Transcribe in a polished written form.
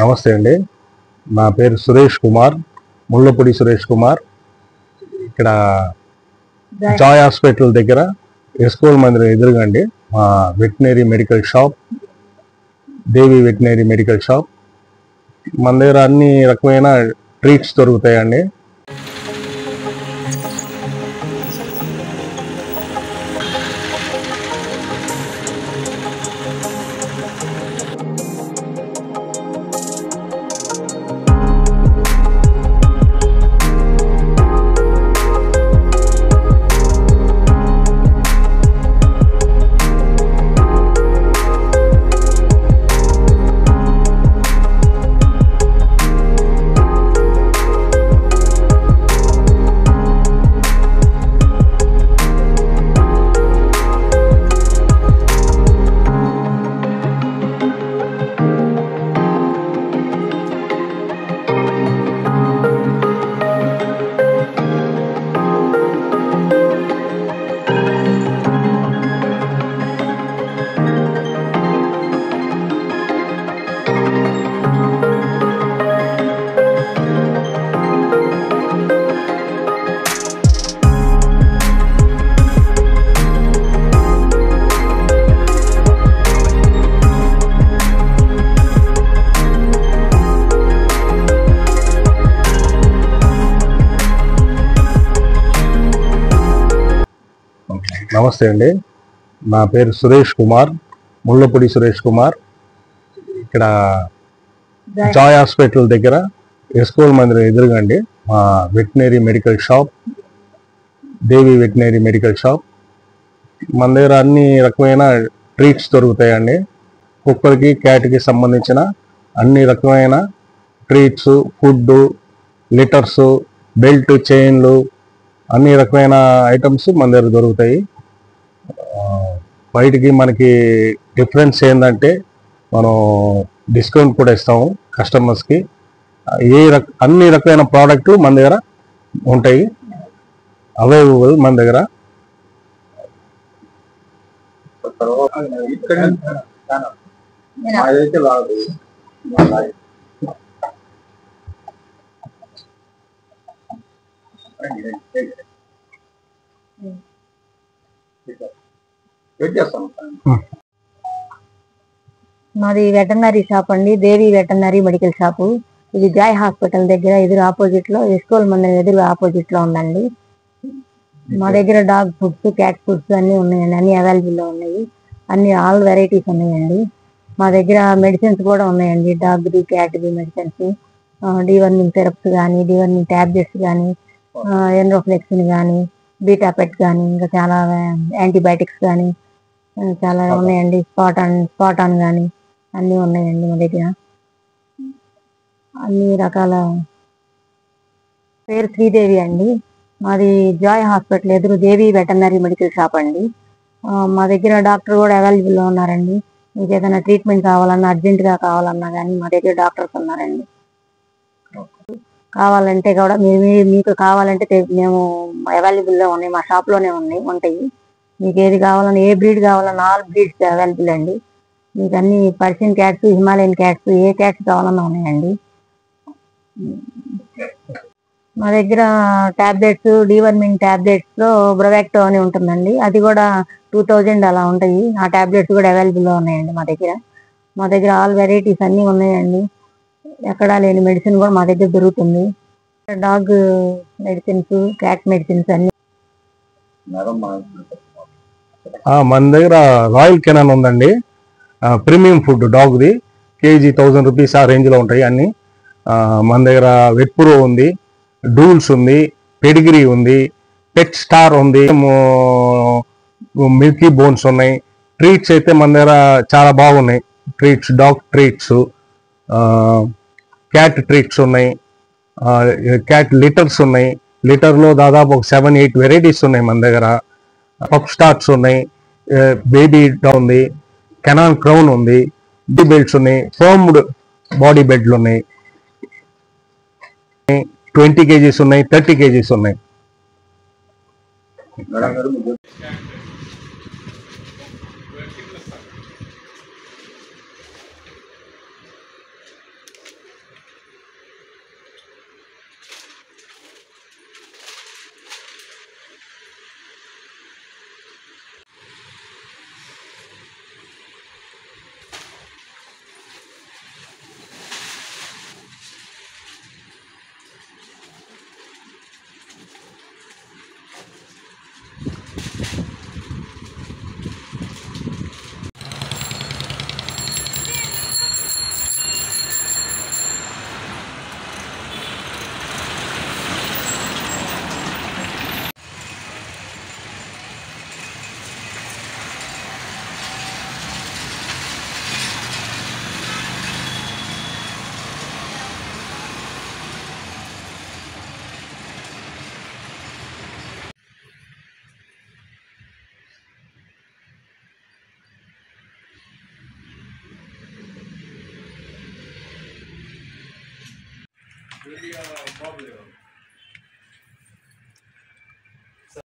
నమస్తే అండి. నా పేరు సురేష్ కుమార్, ముళ్ళపూడి సురేష్ కుమార్. ఇక్కడ జాయ్ హాస్పిటల్ దగ్గర ఎస్కోల్ మందిరం ఎదురుగండి మా వెటనరీ మెడికల్ షాప్, దేవి వెటనరీ మెడికల్ షాప్. మన దగ్గర అన్ని రకమైన ట్రీట్స్ దొరుకుతాయండి. నమస్తే అండి. నా పేరు సురేష్ కుమార్, ముళ్ళపూడి సురేష్ కుమార్. ఇక్కడ జాయ్ హాస్పిటల్ దగ్గర ఎస్కోల్ మందిరం ఎదురుగండి మా వెటనరీ మెడికల్ షాప్, దేవి వెటనరీ మెడికల్ షాప్. మన దగ్గర అన్ని రకమైన ట్రీట్స్ దొరుకుతాయండి. కుక్కలకి, క్యాట్కి సంబంధించిన అన్ని రకమైన ట్రీట్స్, ఫుడ్, లిటర్స్, బెల్ట్, చైన్లు, అన్ని రకమైన ఐటమ్స్ మన దగ్గర దొరుకుతాయి. బయటికి మనకి డిఫరెన్స్ ఏంటంటే మనం డిస్కౌంట్ కూడా ఇస్తాము కస్టమర్స్కి. అన్ని రకమైన ప్రోడక్ట్లు మన దగ్గర ఉంటాయి, అవైలబుల్ మన దగ్గర. మాది వెటర్నరీ షాప్ అండి, దేవి వెటర్నరీ మెడికల్ షాపు. ఇది జాయ్ హాస్పిటల్ దగ్గర ఎదురు ఆపోజిట్ లో, ఎస్కోల్ మందిరం ఎదురు ఆపోజిట్ లో ఉందండి. మా దగ్గర డాగ్ ఫుడ్స్, క్యాట్ ఫుడ్స్ అన్ని ఉన్నాయండి, అన్ని అవైలబుల్ లో ఉన్నాయి. అన్ని ఆల్ వెరైటీస్ ఉన్నాయండి. మా దగ్గర మెడిసిన్స్ కూడా ఉన్నాయండి, డాగ్ది, క్యాట్ది మెడిసిన్స్, డీవర్మింగ్ సిరప్స్ కానీ, డీవర్మింగ్ టాబ్లెట్స్ కానీ, ఎండ్రోఫ్లెక్సిన్ కానీ, బీటాపెట్ కానీ, ఇంకా చాలా యాంటీబయాటిక్స్ కానీ చాలా ఉన్నాయండి. స్పాటాన్ కానీ అన్నీ ఉన్నాయండి మా దగ్గర. అన్ని రకాల. పేరు శ్రీదేవి అండి. మాది జాయ్ హాస్పిటల్ ఎదురు దేవి వెటర్నరీ మెడికల్ షాప్ అండి. మా దగ్గర డాక్టర్ కూడా అవైలబుల్లో ఉన్నారండి. మీకు ఏదైనా ట్రీట్మెంట్ కావాలన్నా, అర్జెంటుగా కావాలన్నా కానీ మా దగ్గర డాక్టర్స్ ఉన్నారండి. కావాలంటే కూడా మీకు కావాలంటే మేము అవైలబుల్లో ఉన్నాయి, మా షాప్లోనే ఉంటాయి. మీకు ఏది కావాలన్నా, ఏ బ్రీడ్ కావాలన్నా ఆల్ బ్రీడ్స్ అవైలబుల్ అండి. మీకు అన్ని పర్షియన్ క్యాట్స్, హిమాలయన్ క్యాట్స్, ఏ క్యాట్స్ కావాలన్నా ఉన్నాయండి. మా దగ్గర టాబ్లెట్స్, డీవర్మింగ్ టాబ్లెట్స్ లో బ్రొవాక్టో అని ఉంటుందండి, అది కూడా 2000 అలా ఉంటాయి. ఆ టాబ్లెట్స్ కూడా అవైలబుల్లో ఉన్నాయండి మా దగ్గర. మా దగ్గర ఆల్ వెరైటీస్ అన్నీ ఉన్నాయండి. ఎక్కడా లేని మెడిసిన్ కూడా మా దగ్గర దొరుకుతుంది. డాగ్ మెడిసిన్స్, క్యాట్ మెడిసిన్స్ అన్ని. మన దగ్గర రాయల్ కెనాన్ ఉందండి, ప్రీమియం ఫుడ్ డాగ్ది, కేజీ 1000 రూపీస్ ఆ రేంజ్లో ఉంటాయి అన్ని. మన దగ్గర వెట్ ప్రో ఉంది, డూల్స్ ఉంది, పెడిగ్రీ ఉంది, పెట్ స్టార్ ఉంది, మిల్కీ బోన్స్ ఉన్నాయి. ట్రీట్స్ అయితే మన దగ్గర చాలా బాగున్నాయి. Treats, dog treats, cat treats ఉన్నాయి, క్యాట్ లిటర్స్ ఉన్నాయి. లిటర్లో దాదాపు ఒక 7-8 వెరైటీస్ ఉన్నాయి మన దగ్గర. పప్ స్టార్ట్స్ ఉన్నాయి, బేబీ ఉంది, కెనాన్ క్రౌన్ ఉంది, బీ బెల్ట్స్ ఉన్నాయి, ఫర్మ్డ్ బాడీ బెడ్లు ఉన్నాయి. 20 kgs ఉన్నాయి, 30 kgs ఉన్నాయి. కొద్దిగా బాబు